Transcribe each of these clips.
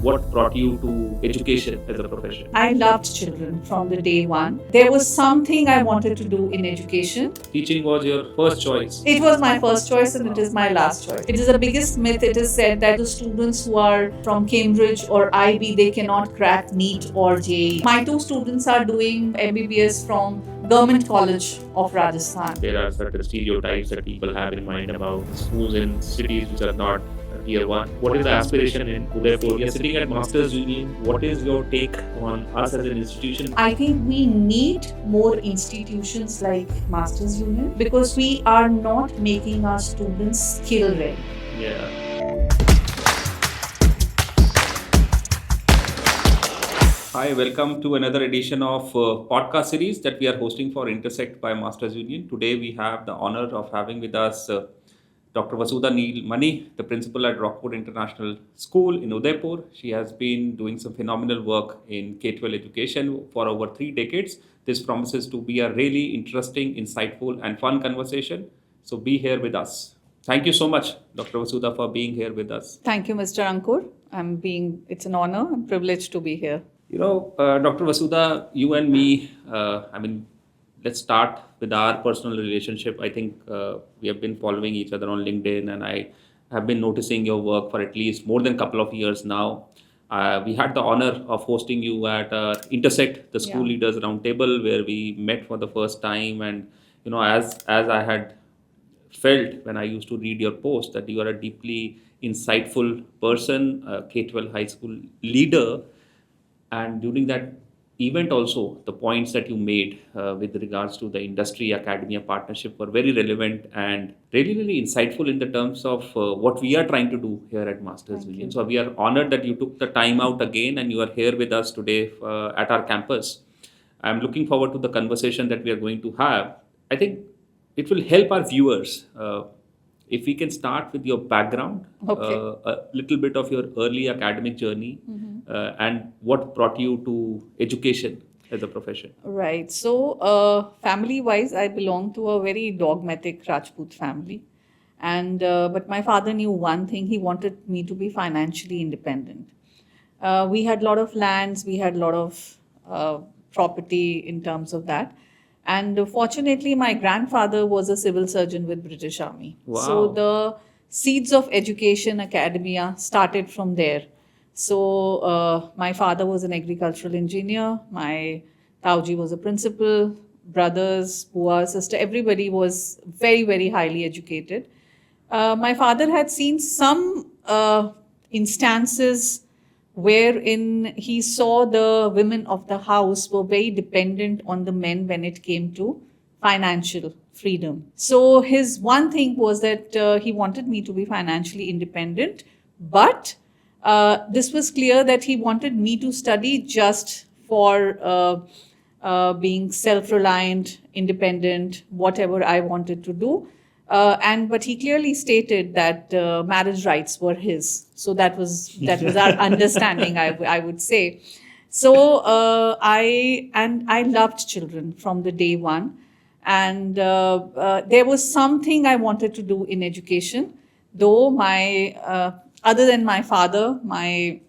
What brought you to education as a profession? I loved children from the day one. There was something I wanted to do in education. Teaching was your first choice. It was my first choice and it is my last choice. It is the biggest myth. It is said that the students who are from Cambridge or IB, they cannot crack NEET or JEE. My two students are doing MBBS from Government College of Rajasthan. There are certain stereotypes that people have in mind about schools in cities which are not tier 1. What is the aspiration in Udaipur? You're sitting at Masters Union. What is your take on us as an institution? I think we need more institutions like Masters Union because we are not making our students skill ready. Yeah. Hi, welcome to another edition of podcast series that we are hosting for Intersect by Masters Union. Today we have the honor of having with us Dr. Vasudha Neel Mani, the principal at Rockwood International School in Udaipur. She has been doing some phenomenal work in K-12 education for over 3 decades. This promises to be a really interesting, insightful and fun conversation. So be here with us. Thank you so much, Dr. Vasudha, for being here with us. Thank you, Mr. Ankur. It's an honor and privilege to be here. Dr. Vasudha, you and me, let's start with our personal relationship. I think we have been following each other on LinkedIn, and I have been noticing your work for at least more than a couple of years now. We had the honor of hosting you at Intersect, the school leaders roundtable, where we met for the first time. And as I had felt when I used to read your post, that you are a deeply insightful person, a K-12 high school leader. And during that event also, the points that you made with regards to the industry-academia partnership were very relevant and really, really insightful in the terms of what we are trying to do here at Masters Union. So we are honored that you took the time out again and you are here with us today at our campus. I'm looking forward to the conversation that we are going to have. I think it will help our viewers if we can start with your background, a little bit of your early academic journey, and what brought you to education as a profession. Right. So, family-wise, I belong to a very dogmatic Rajput family. And but my father knew one thing. He wanted me to be financially independent. We had a lot of lands. We had a lot of property in terms of that. And fortunately, my grandfather was a civil surgeon with British Army. Wow. So the seeds of education, academia started from there. So my father was an agricultural engineer. My Tauji was a principal. Brothers, Bua, sister, everybody was very, very highly educated. My father had seen some instances wherein he saw the women of the house were very dependent on the men when it came to financial freedom. So his one thing was that he wanted me to be financially independent, but this was clear that he wanted me to study just for being self-reliant, independent, whatever I wanted to do. But he clearly stated that marriage rights were his. So that was our understanding, I would say. So I loved children from the day one, and there was something I wanted to do in education. Though other than my father, my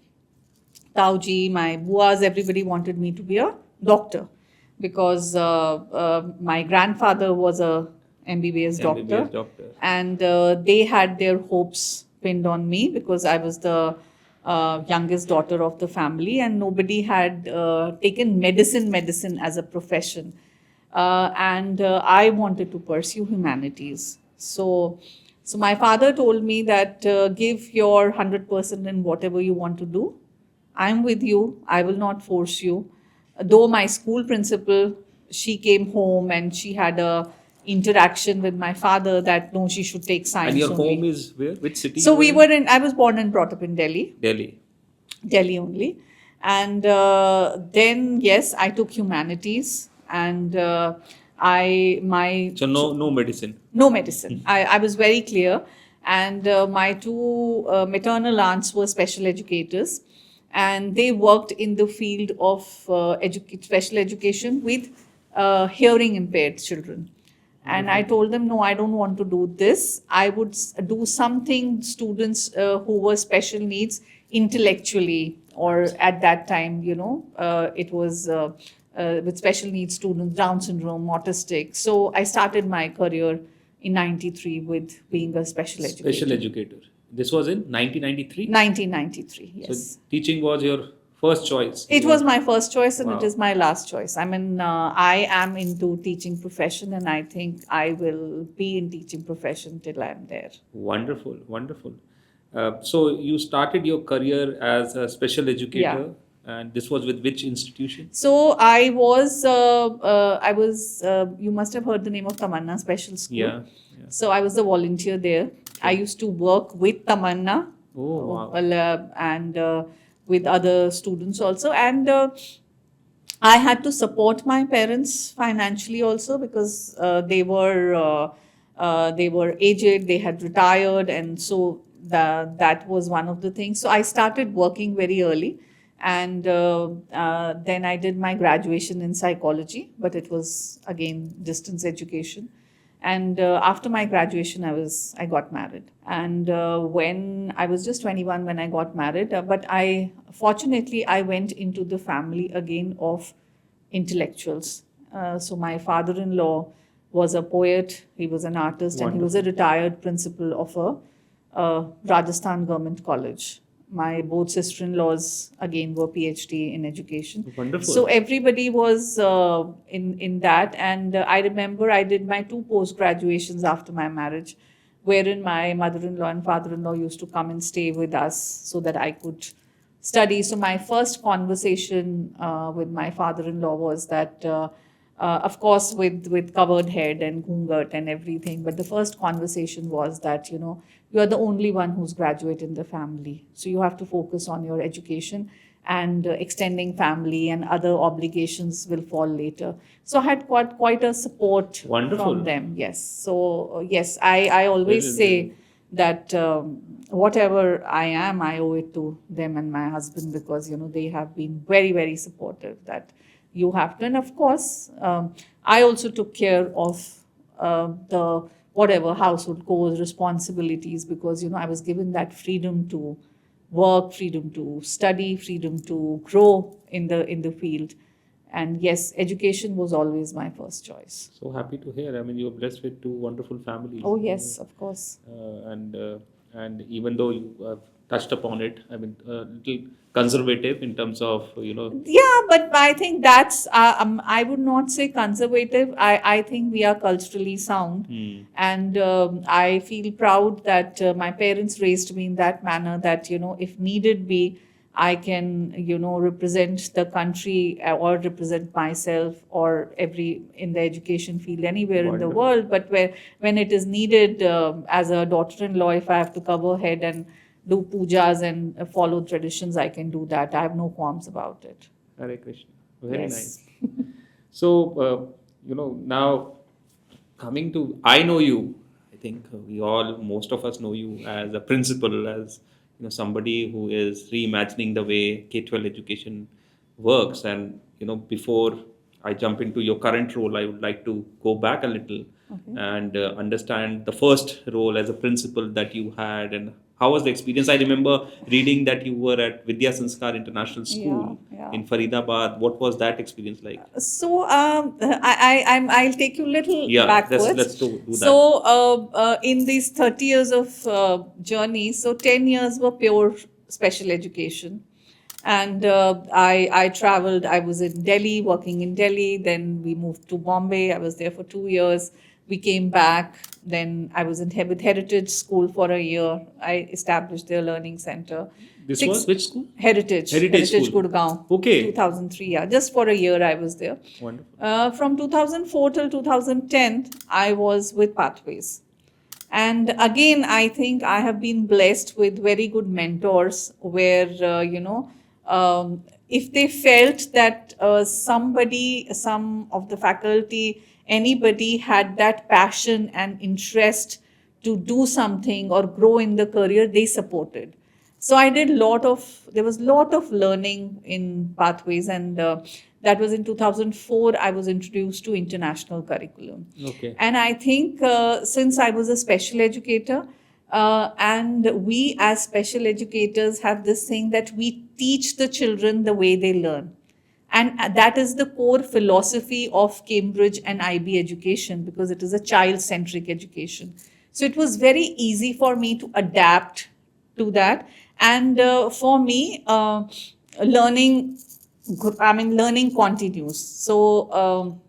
Tauji, my Buas, everybody wanted me to be a doctor because my grandfather was a MBBS doctor. And they had their hopes pinned on me because I was the youngest daughter of the family and nobody had taken medicine as a profession. And I wanted to pursue humanities. So my father told me that give your 100% in whatever you want to do. I'm with you. I will not force you. Though my school principal, she came home and she had a interaction with my father that no, she should take science. And your only. home is where? Which city? So I was born and brought up in Delhi. Delhi only. And then, yes, I took humanities and So no medicine? No medicine. I was very clear. And my two maternal aunts were special educators. And they worked in the field of special education with hearing impaired children. And I told them, no, I don't want to do this. I would do something students who were special needs intellectually, or at that time, it was with special needs students, Down syndrome, autistic. So I started my career in 93 with being a special educator. Special educator. This was in 1993? 1993, yes. So teaching was your first choice. It was my first choice, and Wow. it is my last choice. I mean, I am into teaching profession, and I think I will be in teaching profession till I'm there. Wonderful, wonderful. So you started your career as a special educator, and this was with which institution? So you must have heard the name of Tamanna Special School. Yeah. So I was a volunteer there. I used to work with Tamanna. Oh, wow. And with other students also. And I had to support my parents financially also, because they were aged, they had retired, and so that was one of the things. So I started working very early, and then I did my graduation in psychology, but it was again distance education. And after my graduation, I got married. And when I was just 21 when I got married, but fortunately I went into the family again of intellectuals. So my father-in-law was a poet, he was an artist, and he was a retired principal of a Rajasthan government college. My both sister-in-laws again were PhD in education. Wonderful. So everybody was in that, and I remember I did my 2 post-graduations after my marriage, wherein my mother-in-law and father-in-law used to come and stay with us so that I could study. So my first conversation with my father-in-law was that, of course, with covered head and ghungat and everything, but the first conversation was that, you are the only one who's graduate in the family. So you have to focus on your education, and extending family and other obligations will fall later. So I had quite a support from them. Yes. So yes, I always say that whatever I am, I owe it to them and my husband, because they have been very, very supportive, that you have to. And of course, I also took care of the whatever household chores, responsibilities, because I was given that freedom to work, freedom to study, freedom to grow in the field. And yes, education was always my first choice. So happy to hear. I mean, you were blessed with 2 wonderful families. Oh yes, of course. And even though you have touched upon it, I mean, a little conservative in terms of, Yeah, but I think that's, I would not say conservative. I think we are culturally sound. And I feel proud that my parents raised me in that manner, that, if needed be, I can, represent the country or represent myself or in the education field anywhere in the world. But when it is needed, as a daughter-in-law, if I have to cover head and do pujas and follow traditions, I can do that. I have no qualms about it. Hare Krishna. Very Yes. nice. So, now coming to, I know you, I think most of us know you as a principal, as somebody who is reimagining the way K-12 education works. And, before I jump into your current role, I would like to go back a little and understand the first role as a principal that you had, and how was the experience? I remember reading that you were at Vidya Sanskar International School in Faridabad. What was that experience like? So I'll take you a little backwards. Let's do that. So in these 30 years of journey, so 10 years were pure special education. And I traveled. I was in Delhi, working in Delhi. Then we moved to Bombay. I was there for 2 years. We came back. Then I was with Heritage School for a year. I established their learning center. This was which school? Heritage School. Gurgaon. Okay. 2003. Yeah, just for a year I was there. Wonderful. From 2004 till 2010, I was with Pathways. And again, I think I have been blessed with very good mentors where, if they felt that some of the faculty, anybody had that passion and interest to do something or grow in the career, they supported. So I did there was a lot of learning in Pathways, and that was in 2004, I was introduced to international curriculum. Okay. And I think since I was a special educator, And we as special educators have this thing that we teach the children the way they learn. And that is the core philosophy of Cambridge and IB education, because it is a child-centric education. So it was very easy for me to adapt to that. And for me, learning continues. So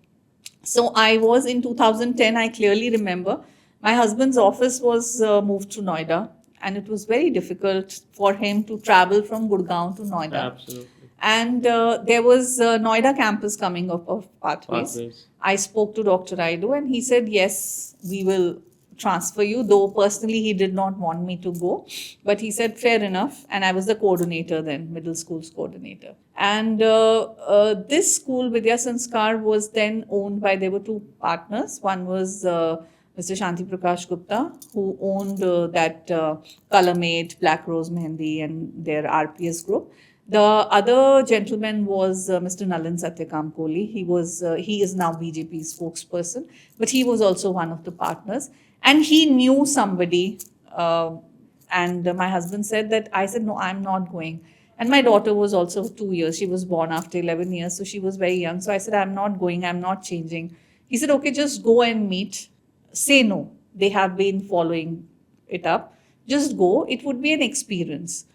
I was in 2010, I clearly remember, my husband's office was moved to Noida, and it was very difficult for him to travel from Gurgaon to Noida. Absolutely. And there was Noida campus coming up of Pathways. Pathways. I spoke to Dr. Raidu, and he said, yes, we will transfer you, though personally he did not want me to go. But he said, fair enough. And I was the coordinator then, middle school's coordinator. And this school, Vidya Sanskar, was then owned by, there were two partners. One was Mr. Shanti Prakash Gupta, who owned that Colormate, Black Rose Mehendi, and their RPS group. The other gentleman was Mr. Nalan Satyakam Kohli. He is now BJP's spokesperson, but he was also one of the partners. And he knew somebody. And my husband said that, I said, no, I'm not going. And my daughter was also 2 years. She was born after 11 years, so she was very young. So I said, I'm not going, I'm not changing. He said, okay, just go and meet. Say no. They have been following it up. Just go. It would be an experience.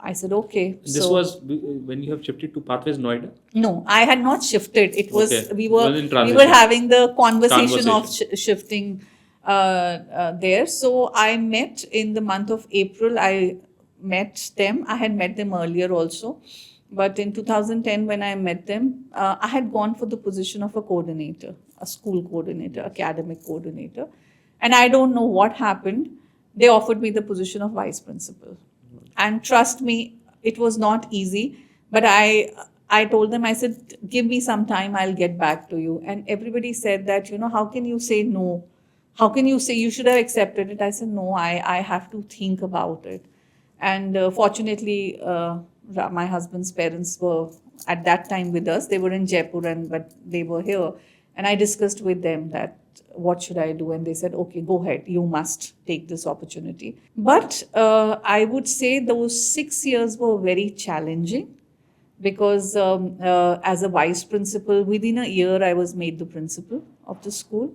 I said, okay. This was when you have shifted to Pathways Noida? No, I had not shifted. It was, Okay. we It was were in transition. having the conversation of shifting there. So I met in the month of April. I met them. I had met them earlier also. But in 2010, when I met them, I had gone for the position of a coordinator, a school coordinator, academic coordinator. And I don't know what happened. They offered me the position of vice principal. And trust me, it was not easy. But I told them, I said, give me some time, I'll get back to you. And everybody said that, how can you say no? How can you say you should have accepted it? I said, no, I have to think about it. And fortunately, my husband's parents were at that time with us. They were in Jaipur, but they were here. And I discussed with them that, what should I do? And they said, okay, go ahead. You must take this opportunity. But I would say those 6 years were very challenging, because as a vice principal, within a year, I was made the principal of the school.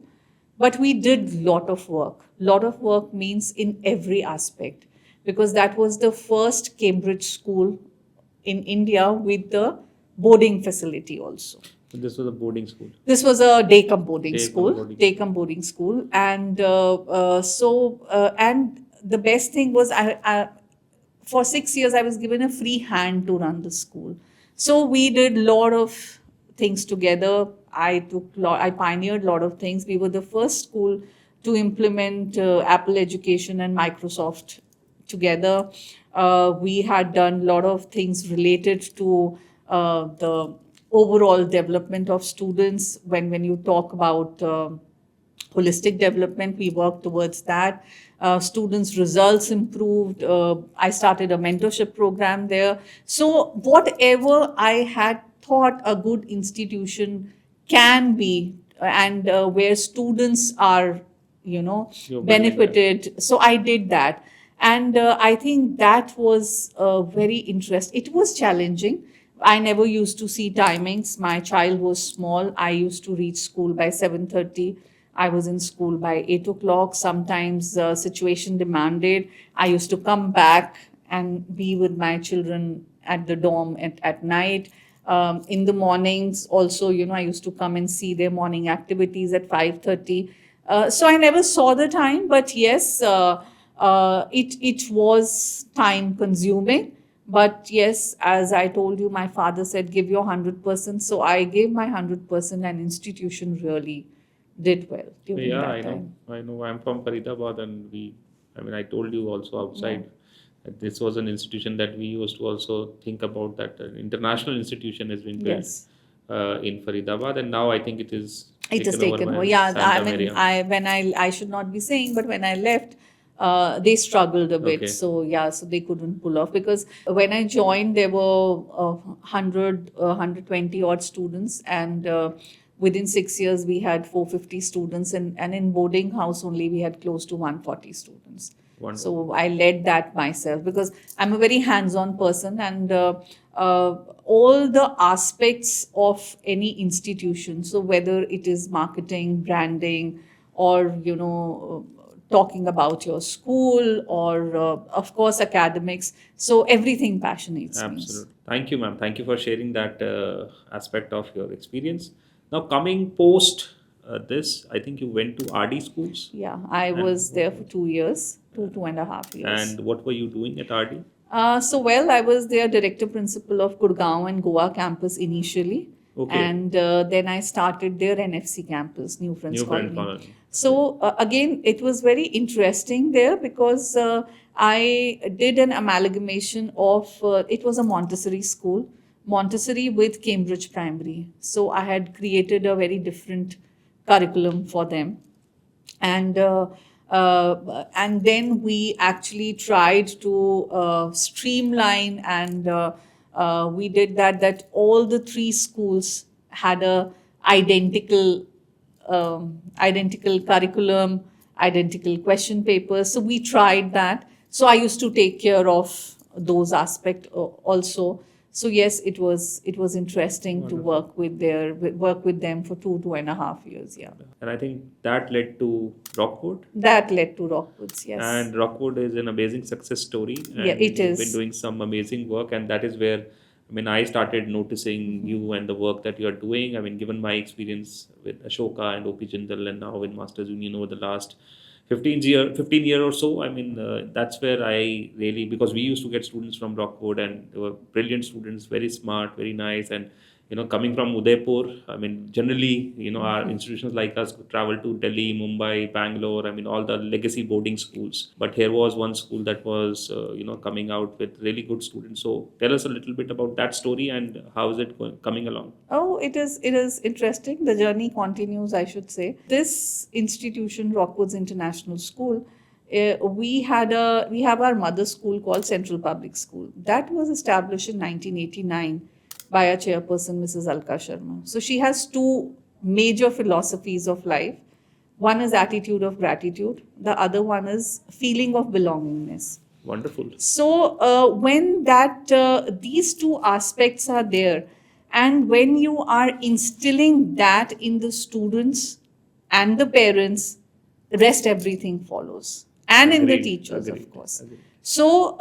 But we did a lot of work. Lot of work means in every aspect, because that was the first Cambridge school in India with the boarding facility also. So this was a boarding school? This was a day-cum boarding school. Day-cum boarding school. And and the best thing was, for 6 years, I was given a free hand to run the school. So we did a lot of things together. I pioneered a lot of things. We were the first school to implement Apple Education and Microsoft together. We had done a lot of things related to the overall development of students. When you talk about holistic development, we worked towards that. Students' results improved. I started a mentorship program there. So whatever I had thought a good institution can be, and where students are, benefited. So I did that. And I think that was very interesting. It was challenging. I never used to see timings. My child was small. I used to reach school by 7:30. I was in school by 8 o'clock. Sometimes situation demanded. I used to come back and be with my children at the dorm at night. In the mornings also, I used to come and see their morning activities at 5:30. So I never saw the time, but yes, it was time consuming. But yes, as I told you, my father said, give your 100%. So I gave my 100%, and institution really did well during that time. I know. I'm from Faridabad, and I told you also outside that this was an institution that we used to also think about, that an international institution has been built in Faridabad, and now I think it is taken over. Yeah, Santa Maria. I should not be saying, but when I left, they struggled a bit. Okay. So they couldn't pull off, because when I joined, there were 120 odd students, and within 6 years we had 450 students, and in boarding house only we had close to 140 students. Wonderful. So I led that myself because I'm a very hands-on person, and all the aspects of any institution. So whether it is marketing, branding, or talking about your school, or of course academics. So everything passionates me. Absolutely. Thank you, ma'am. Thank you for sharing that aspect of your experience. Now, coming post this, I think you went to RD schools. Yeah, I was there for 2 years, 2.5 years. And what were you doing at RD? I was their director principal of Gurgaon and Goa campus initially. Okay. And then I started their NFC campus, New Friends New Friend Colony. Colony. So again, it was very interesting there because I did an amalgamation of, it was a Montessori school, Montessori with Cambridge Primary. So I had created a very different curriculum for them. And then we actually tried to streamline, and we did that all the three schools had a identical curriculum, identical question papers. So we tried that. So I used to take care of those aspects also. So yes, it was interesting to work with them for 2.5 years. Yeah. And I think that led to Rockwood. That led to Rockwoods, yes. And Rockwood is an amazing success story. And Yeah, it is. You've been doing some amazing work, and that is where, I mean, I started noticing you and the work that you're doing. I mean, given my experience with Ashoka and OP Jindal and now in Masters Union over the last 15 year or so, I mean, that's where I really, because we used to get students from Rockwood and they were brilliant students, very smart, very nice. And, coming from Udaipur, I mean, generally, our institutions like us could travel to Delhi, Mumbai, Bangalore, I mean, all the legacy boarding schools. But here was one school that was, coming out with really good students. So tell us a little bit about that story and how is it coming along? Oh, it is interesting. The journey continues, I should say. This institution, Rockwoods International School, we have our mother school called Central Public School. That was established in 1989 by our chairperson, Mrs. Alka Sharma. So she has two major philosophies of life. One is attitude of gratitude. The other one is feeling of belongingness. Wonderful. So when these two aspects are there, and when you are instilling that in the students and the parents, the rest everything follows. And in the teachers, of course. So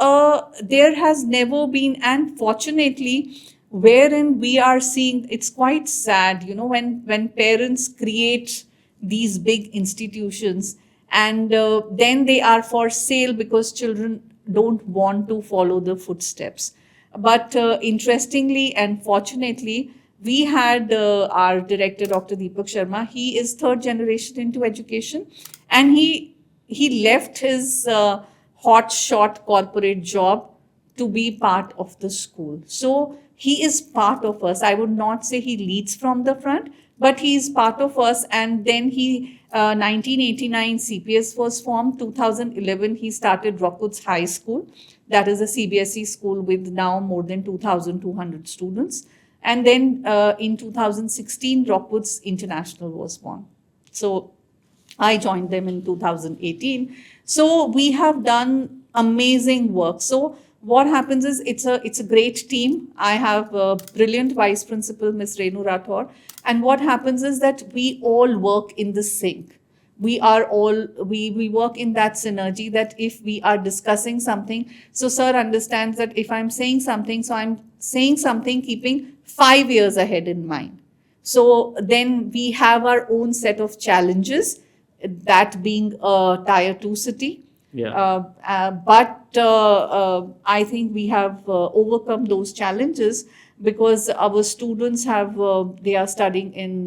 there has never been, and fortunately, wherein we are seeing, it's quite sad, when parents create these big institutions and then they are for sale because children don't want to follow the footsteps. But interestingly and fortunately, we had our director, Dr. Deepak Sharma. He is third generation into education, and he left his hot shot corporate job to be part of the school. So he is part of us. I would not say he leads from the front, but he is part of us. And then 1989 CPS was formed. 2011 he started Rockwoods High School. That is a CBSE school with now more than 2,200 students. And then in 2016 Rockwoods International was born. So I joined them in 2018. So we have done amazing work. So what happens is it's a great team. I have a brilliant vice principal, Ms. Renu Rathore. And what happens is that we all work in the sync. We work in that synergy that if we are discussing something, so sir understands that if I'm saying something, so I'm saying something keeping 5 years ahead in mind. So then we have our own set of challenges, that being a tier 2 city. Yeah. But I think we have overcome those challenges because our students they are studying in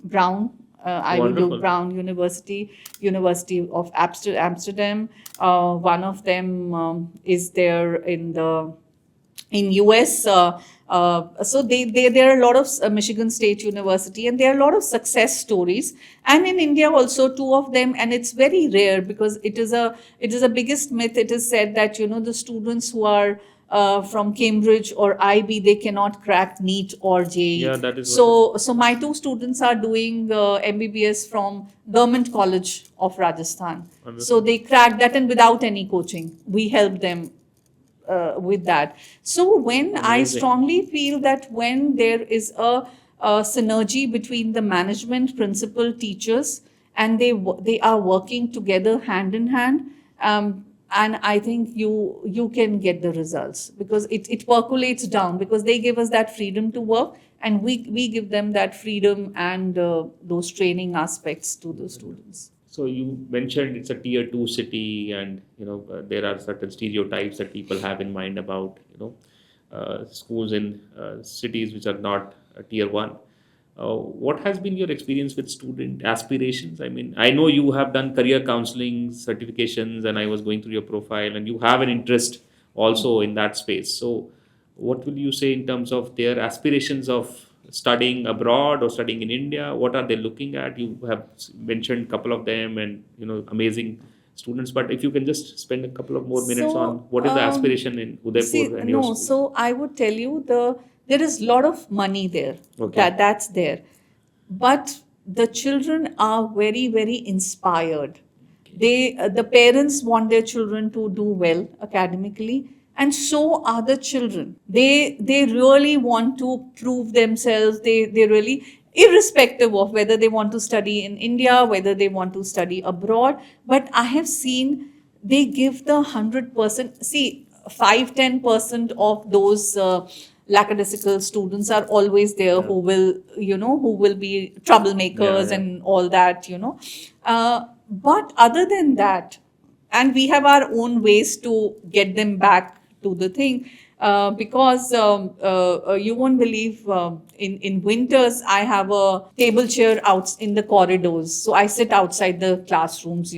Brown, Wonderful. Brown University of Amsterdam. One of them is there in US. So there are a lot of Michigan State University, and there are a lot of success stories. And in India also 2 of them, and it's very rare because it is a biggest myth. It is said that the students who are from Cambridge or IB, they cannot crack NEET or JEE. Yeah, that is what So my two students are doing MBBS from Government College of Rajasthan. So they cracked that, and without any coaching, we help them with that. So when I Amazing. strongly feel that when there is a synergy between the management, principal, teachers, and they are working together hand in hand, and I think you can get the results, because it percolates down, because they give us that freedom to work, and we give them that freedom and those training aspects to the students. So you mentioned it's a tier two city, and there are certain stereotypes that people have in mind about schools in cities which are not tier one. What has been your experience with student aspirations? I mean, I know you have done career counseling certifications, and I was going through your profile, and you have an interest also in that space. So, what will you say in terms of their aspirations of studying abroad or studying in India? What are they looking at? You have mentioned a couple of them, and amazing students. But if you can just spend a couple of more minutes on what is the aspiration in Udaipur and your school? So I would tell you there is a lot of money there. Okay. That's there, but the children are very, very inspired. The parents want their children to do well academically, and so are the children. They really want to prove themselves. They really, irrespective of whether they want to study in India, whether they want to study abroad. But I have seen they give the 100%. See, 5-10% of those lackadaisical students are always there, who will be troublemakers and all that. But other than that, and we have our own ways to get them back to the thing, because you won't believe, in winters I have a table chair out in the corridors, so I sit outside the classrooms,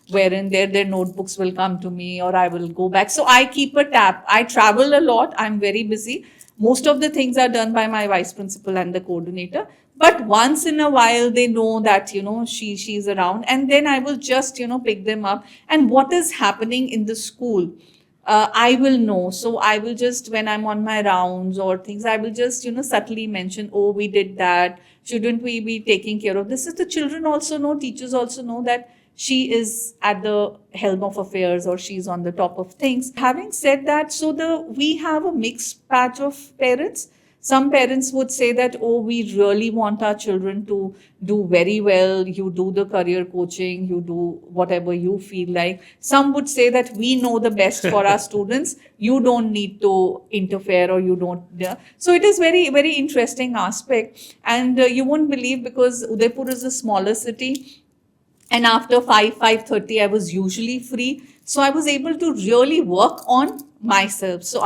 wherein their notebooks will come to me, or I will go back. So I keep a tab. I travel a lot, I'm very busy. Most of the things are done by my vice principal and the coordinator, but once in a while they know that she's around, and then I will just pick them up, and what is happening in the school, I will know. So I will just, when I'm on my rounds or things, I will just subtly mention, oh, we did that, shouldn't we be taking care of this? Is the children also know, teachers also know that she is at the helm of affairs, or she's on the top of things. Having said that, so we have a mixed patch of parents. Some parents would say that, oh, we really want our children to do very well. You do the career coaching, you do whatever you feel like. Some would say that we know the best for our students. You don't need to interfere, or you don't. Yeah. So it is very, very interesting aspect. And you won't believe, because Udaipur is a smaller city, and after 5:30 I was usually free, so I was able to really work on myself. So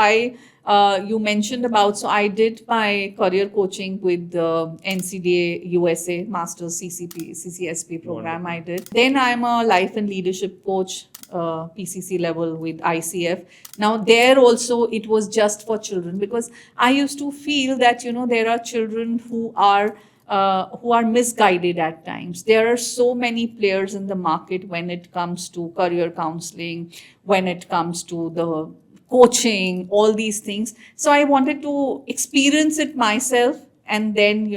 you mentioned about, so I did my career coaching with the NCDA USA Masters CCSP program. I did. Then I'm a life and leadership coach, PCC level with ICF. Now there also it was just for children, because I used to feel that there are children who are misguided at times. There are so many players in the market when it comes to career counseling, when it comes to the coaching, all these things. So I wanted to experience it myself, and then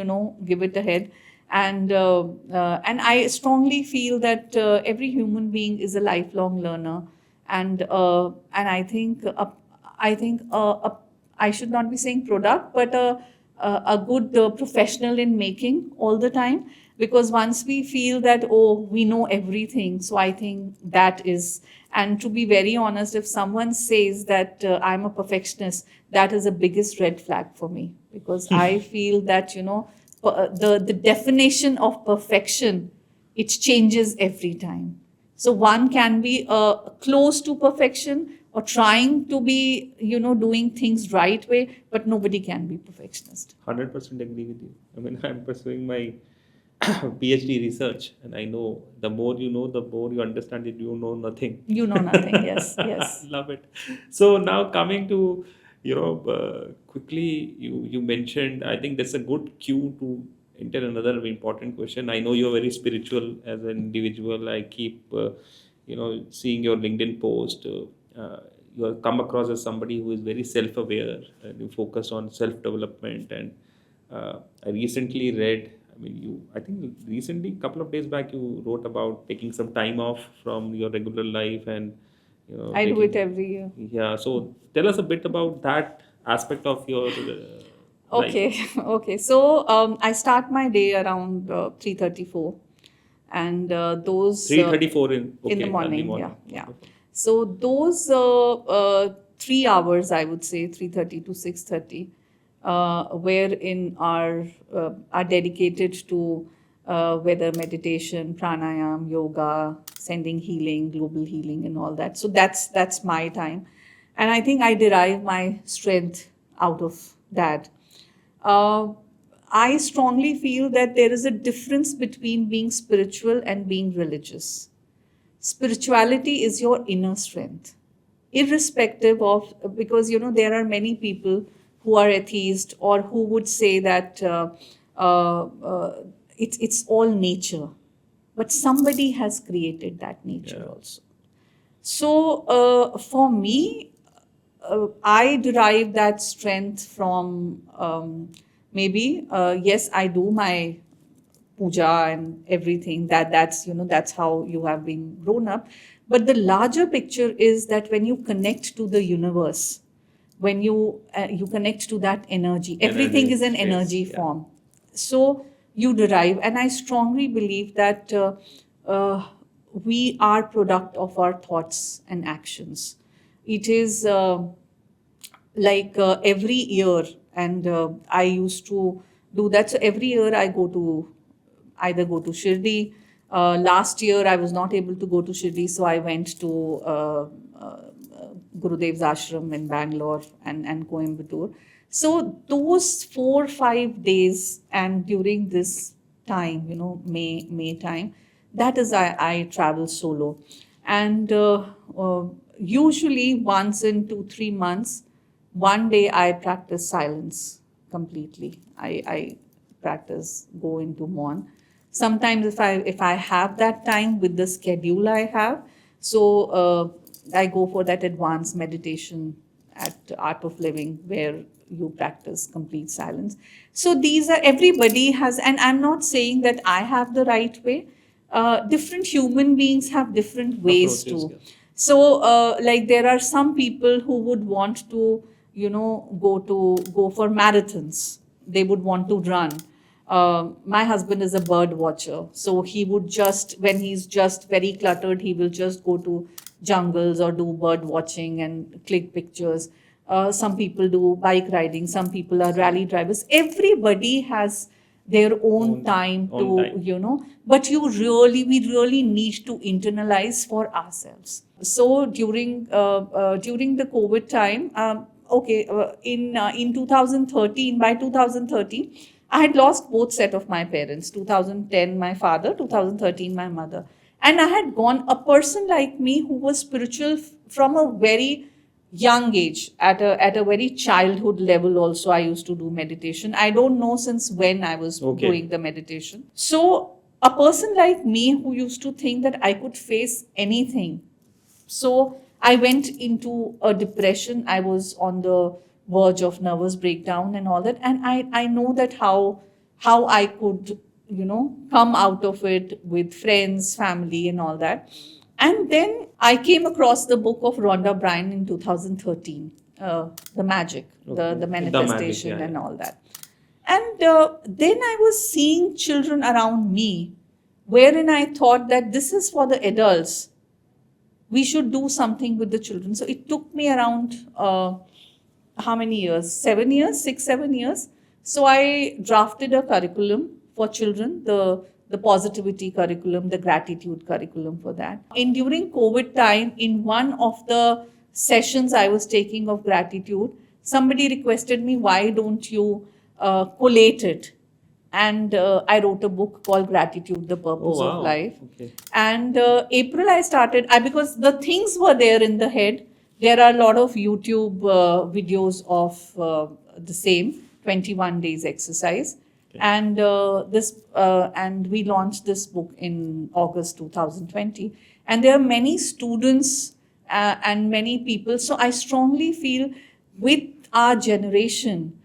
give it ahead. And I strongly feel that every human being is a lifelong learner, and I think I should not be saying product, but a good professional in making all the time. Because once we feel that, oh, we know everything, so I think that is, and to be very honest, if someone says that I'm a perfectionist, that is the biggest red flag for me, because I feel that the definition of perfection, it changes every time. So one can be close to perfection, or trying to be doing things right way, but nobody can be perfectionist. 100% agree with you. I mean, I'm pursuing my PhD research, and I know the more you know, the more you understand that you know nothing. You know nothing. Yes, yes. Love it. So now coming to quickly, you mentioned, I think that's a good cue to enter another important question. I know you're very spiritual as an individual. I keep seeing your LinkedIn post. you come across as somebody who is very self-aware and you focus on self-development. And I recently read, I think recently, couple of days back, you wrote about taking some time off from your regular life and I do it taking, every year. yeah. So tell us a bit about that aspect of your life. Okay, okay. So I start my day around 3:34, and those 3:34 in in the okay, early morning. Yeah, morning. yeah. Okay. So those 3 hours, I would say 3:30 to 6:30, wherein are dedicated to whether meditation, pranayam, yoga, sending healing, global healing, and all that. So that's my time, and I think I derive my strength out of that. Uh, I strongly feel that there is a difference between being spiritual and being religious. Spirituality is your inner strength, irrespective of, because there are many people who are atheist or who would say that it's all nature, but somebody has created that nature Yeah. also. So for me, I derive that strength from maybe yes, I do my puja and everything. That's how you have been grown up. But the larger picture is that when you connect to the universe, when you connect to that energy, everything Energy is an space. energy Yeah. form. So you derive, and I strongly believe that uh, we are product of our thoughts and actions. It is like every year, and I used to do that. So every year I either go to Shirdi. Last year I was not able to go to Shirdi, so I went to Gurudev's ashram in Bangalore and Coimbatore. So those 4 5 days, and during this time, May time, that is I travel solo, and usually once in 2 3 months, one day I practice silence completely. I practice go into Mon. Sometimes if I have that time with the schedule I have, so I go for that advanced meditation at Art of Living, where you practice complete silence. So these are, everybody has, and I'm not saying that I have the right way. Different human beings have different ways Approaches. too. Yeah. So like there are some people who would want to go for marathons. They would want to run. My husband is a bird watcher, so he would just, when he's just very cluttered, he will just go to jungles or do bird watching and click pictures. Some people do bike riding, some people are rally drivers. Everybody has their own time own to, time. but we really need to internalize for ourselves. So during the COVID time, okay, in 2013, by 2013, I had lost both set of my parents. 2010 my father, 2013 my mother, and I had gone, a person like me who was spiritual from a very young age, at a very childhood level also. I used to do meditation. I don't know since when I was Okay. doing the meditation. So a person like me who used to think that I could face anything, so I went into a depression. I was on the verge of nervous breakdown and all that. And I know that how I could, come out of it with friends, family, and all that. And then I came across the book of Rhonda Bryan in 2013, The Magic, Okay. the manifestation, Yeah, and yeah. all that. And then I was seeing children around me, wherein I thought that this is for the adults. We should do something with the children. So it took me around how many years? 7 years, 6 7 years. So I drafted a curriculum for children, the positivity curriculum, the gratitude curriculum for that. In during COVID time, in one of the sessions I was taking of gratitude, somebody requested me, why don't you collate it? And I wrote a book called Gratitude, the Purpose Oh, of wow. Life. Okay. And April I started, because the things were there in the head. There are a lot of YouTube videos of the same 21 days exercise. Okay. And and we launched this book in August 2020. And there are many students and many people. So I strongly feel with our generation,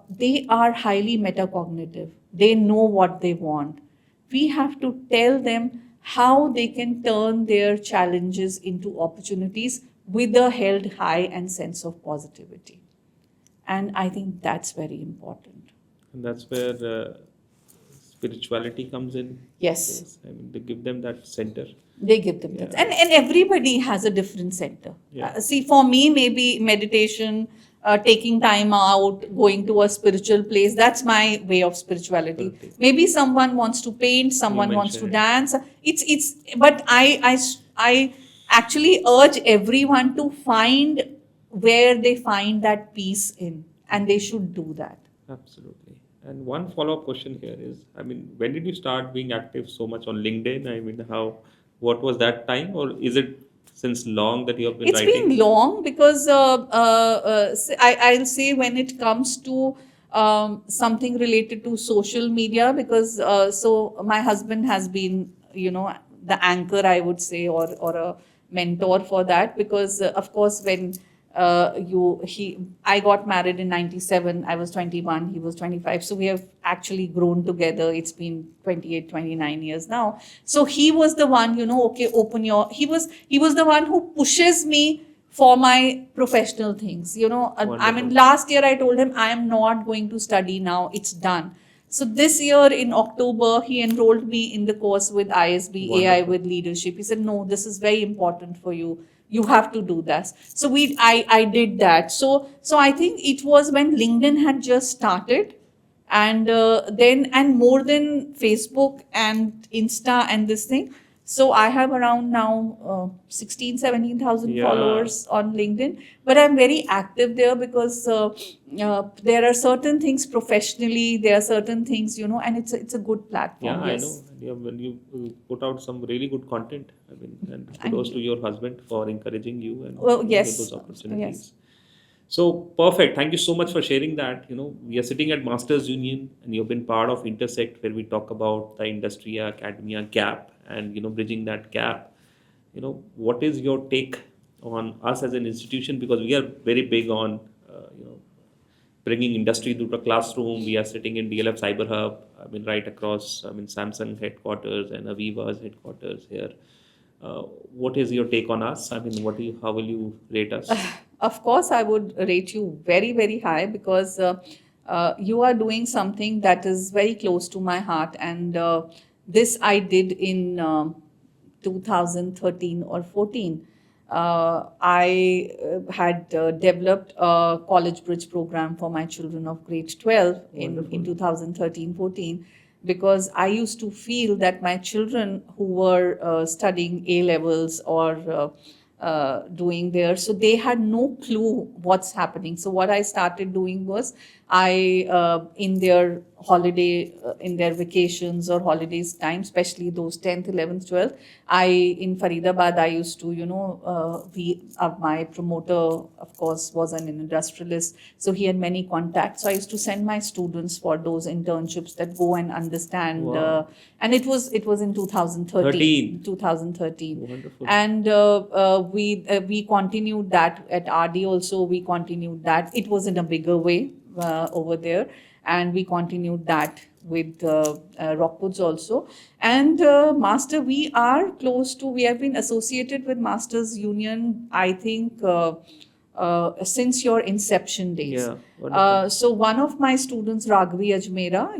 they are highly metacognitive. They know what they want. We have to tell them how they can turn their challenges into opportunities with a held high and sense of positivity. And I think that's very important. And that's where spirituality comes in. Yes. I mean, they give them that center. They give them that. Yeah. And everybody has a different center. Yeah. See, for me, maybe meditation, taking time out, going to a spiritual place, that's my way of spirituality. Spirituality. Maybe someone wants to paint, someone wants to mentioned dance. But I actually urge everyone to find where they find that peace in, and they should do that. Absolutely. And one follow-up question here is, I mean, when did you start being active so much on LinkedIn? I mean, what was that time, or is it since long that you have been It's writing? been long because I'll say when it comes to something related to social media, because so my husband has been, the anchor, I would say, or a mentor for that, because of course when I got married in 97, I was 21, he was 25, so we have actually grown together. It's been 28, 29 years now. So he was the one, okay, he was the one who pushes me for my professional things. I mean, Wonderful. last year I told him I am not going to study now, it's done. So this year in October, he enrolled me in the course with ISB AI Wonderful. with leadership. He said, no, this is very important for you. You have to do this. So I did that. So I think it was when LinkedIn had just started, and then more than Facebook and Insta and this thing. So I have around now 16, 17,000 Yeah. followers on LinkedIn, but I'm very active there because there are certain things professionally, there are certain things, and it's a good platform. Yeah, I Yes. know. Yeah, when you put out some really good content, I mean, and Thank kudos you. to your husband for encouraging you and Well, giving you yes. those opportunities. Yes. So perfect. Thank you so much for sharing that. We are sitting at Masters Union, and you've been part of Intersect, where we talk about the industry academia gap and bridging that gap. What is your take on us as an institution? Because we are very big on bringing industry to the classroom. We are sitting in DLF Cyber Hub. I mean, right across. I mean, Samsung headquarters and Aviva's headquarters here. What is your take on us? I mean, how will you rate us? Of course, I would rate you very, very high because you are doing something that is very close to my heart. And this I did in 2013 or 14. I had developed a college bridge program for my children of grade 12 in Wonderful. 2013-14, because I used to feel that my children who were studying A levels or doing there, so they had no clue what's happening. So what I started doing was in their holiday, in their vacations or holidays time, especially those 10th, 11th, 12th, in Faridabad, I used to, my promoter, of course, was an industrialist. So he had many contacts. So I used to send my students for those internships that go and understand. Wow. And it was in 2013. 13. 2013. Wonderful. And we continued that at RD also. We continued that. It was in a bigger way over there. And we continued that with Rockwoods also. And Master, we have been associated with Masters Union, I think, since your inception days. Yeah, wonderful. So one of my students, Raghavi Ajmera,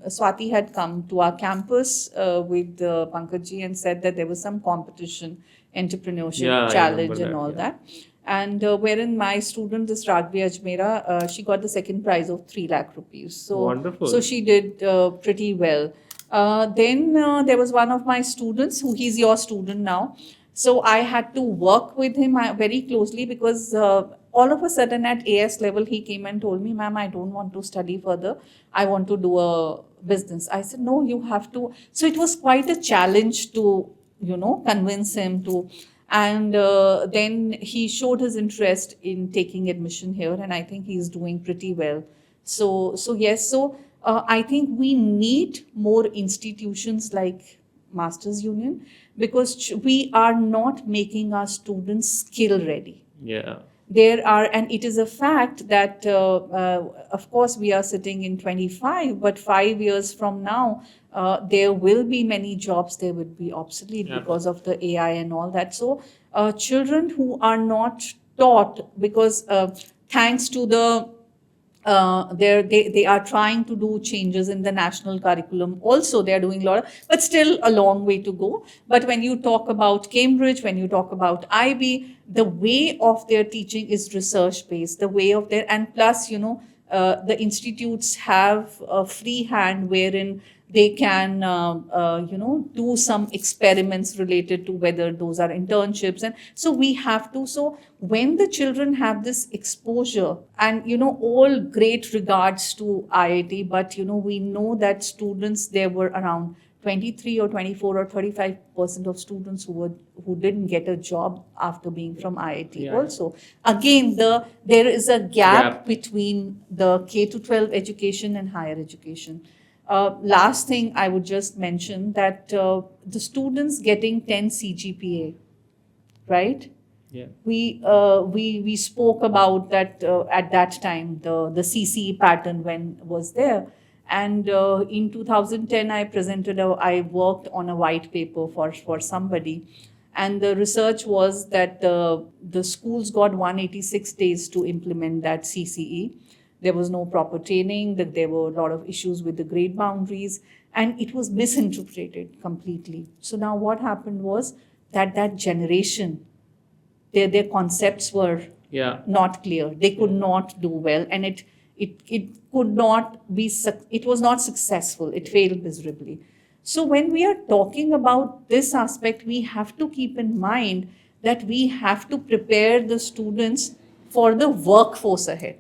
Swati had come to our campus with Pankajji and said that there was some competition, entrepreneurship Yeah, I challenge remember and that, all yeah. that. And wherein my student, this Raghavi Ajmera, she got the second prize of 3 lakh rupees. So, Wonderful. so she did pretty well. Then there was one of my students he's your student now. So I had to work with him very closely because all of a sudden at AS level, he came and told me, ma'am, I don't want to study further. I want to do a business. I said, no, you have to. So it was quite a challenge to, convince him to. And then he showed his interest in taking admission here, and I think he's doing pretty well. So yes, so I think we need more institutions like masters union, because we are not making our students skill ready. Yeah. There are, and it is a fact that, of course, we are sitting in 25, but 5 years from now, there will be many jobs, they would be obsolete Yeah. because of the AI and all that. So, children who are not taught, because thanks to the they are trying to do changes in the national curriculum. Also, they are doing a lot of, but still a long way to go. But when you talk about Cambridge, when you talk about IB, the way of their teaching is research based. The way of their, and plus, the institutes have a free hand wherein they can do some experiments related to whether those are internships. And so we have to, so when the children have this exposure, and all great regards to IIT, but we know that students, there were around 23 or 24 or 35% of students who didn't get a job after being from IIT. Yeah. Also, again, there is a gap Gap. between the K to 12 education and higher education. Last thing I would just mention that the students getting 10 CGPA, right? Yeah. We spoke about that at that time, the CCE pattern when was there. And in 2010, I worked on a white paper for somebody. And the research was that the schools got 186 days to implement that CCE. There was no proper training, that there were a lot of issues with the grade boundaries, and it was misinterpreted completely. So now what happened was that generation, their concepts were Yeah. not clear. They could not do well, and it could not be, it was not successful. It failed miserably. So when we are talking about this aspect, we have to keep in mind that we have to prepare the students for the workforce ahead.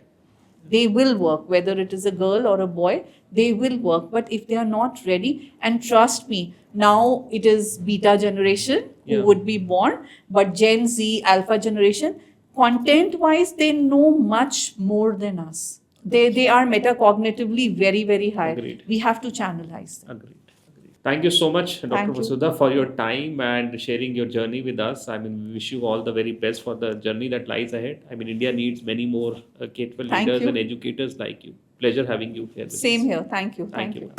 They will work, whether it is a girl or a boy, they will work. But if they are not ready, and trust me, now it is beta generation who Yeah. would be born, but Gen Z, Alpha generation, content wise, they know much more than us. They are metacognitively very, very high. Agreed. We have to channelize them. Agreed. Agreed. Thank you so much, Dr. Thank you. Vasudha, for your time and sharing your journey with us. I mean, we wish you all the very best for the journey that lies ahead. I mean, India needs many more capable Thank leaders you. and educators like you. Pleasure having you here with us. Same here. Thank you. Thank you.